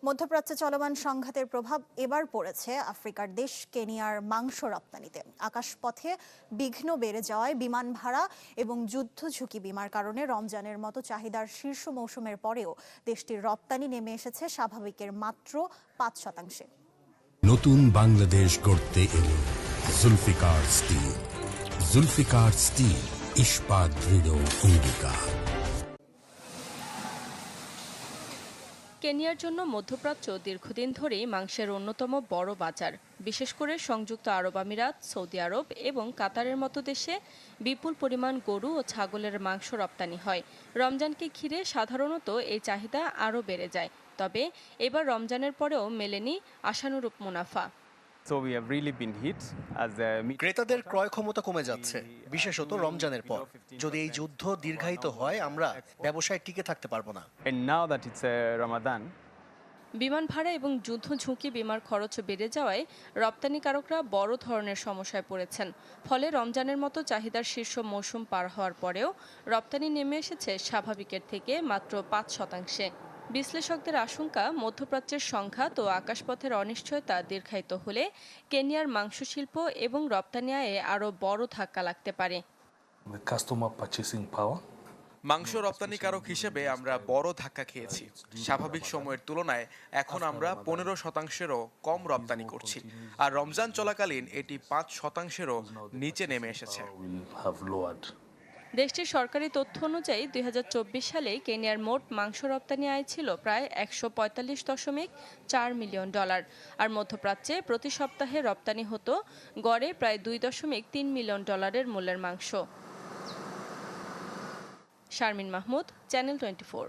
মধ্যপ্রাচ্যে চলমান সংঘাতের প্রভাব এবার পড়েছে আফ্রিকার দেশ কেনিয়ার মাংস রপ্তানিতে। আকাশপথে বিঘ্ন বেড়ে যাওয়ায় বিমান ভাড়া এবং যুদ্ধ ঝুঁকি বিমার কারণে রমজানের মতো চাহিদার শীর্ষ মৌসুমের পরেও দেশটির রপ্তানি নেমে এসেছে স্বাভাবিকের মাত্র ৫%। নতুন বাংলাদেশ গড়তে এলো জুলফিকার স্টিল। জুলফিকার স্টিল, ইস্পাত দৃঢ় অঙ্গীকার। কেনিয়ার জন্য মধ্যপ্রাচ্য দীর্ঘদিন ধরেই মাংসের অন্যতম বড় বাজার। বিশেষ করে সংযুক্ত আরব আমিরাত, সৌদি আরব এবং কাতারের মতো দেশে বিপুল পরিমাণ গরু ও ছাগলের মাংস রপ্তানি হয়। রমজানকে ঘিরে সাধারণত এই চাহিদা আরও বেড়ে যায়, তবে এবার রমজানের পরেও মেলেনি আশানুরূপ মুনাফা। ক্রেতাদের ক্রয় ক্ষমতা কমে যাচ্ছে, বিশেষত রমজানের পর। যদি এই যুদ্ধ দীর্ঘায়িত হয়, আমরা ব্যবসায় টিকে থাকতে পারবো না। বিমান ভাড়া এবং যুদ্ধ ঝুঁকি বিমার খরচ বেড়ে যাওয়ায় রপ্তানিকারকরা বড় ধরনের সমস্যায় পড়েছেন। ফলে রমজানের মতো চাহিদার শীর্ষ মৌসুম পার হওয়ার পরেও রপ্তানি নেমে এসেছে স্বাভাবিকের থেকে মাত্র ৫%। বিশ্লেষকদের আশঙ্কা, মধ্যপ্রাচ্যের সংঘাত ও আকাশপথের অনিশ্চয়তা দীর্ঘায়িত হলে কেনিয়ার মাংস শিল্প এবং রপ্তানি আয়ে আরও বড় ধাক্কা লাগতে পারে। মাংস রপ্তানিকারক হিসেবে আমরা বড় ধাক্কা খেয়েছি। স্বাভাবিক সময়ের তুলনায় এখন আমরা 15%-ও কম রপ্তানি করছি, আর রমজান চলাকালীন এটি 5%-ও নিচে নেমে এসেছে। দেশটির সরকারি তথ্য অনুযায়ী 2024 সালে কেনিয়ার মোট মাংস রপ্তানি আয় ছিল প্রায় $145.4 মিলিয়ন, আর মধ্যপ্রাচ্যে প্রতি সপ্তাহে রপ্তানি হতো গড়ে প্রায় $2.3 মিলিয়ন মূল্যের মাংস। শারমিন মাহমুদ, চ্যানেল 24।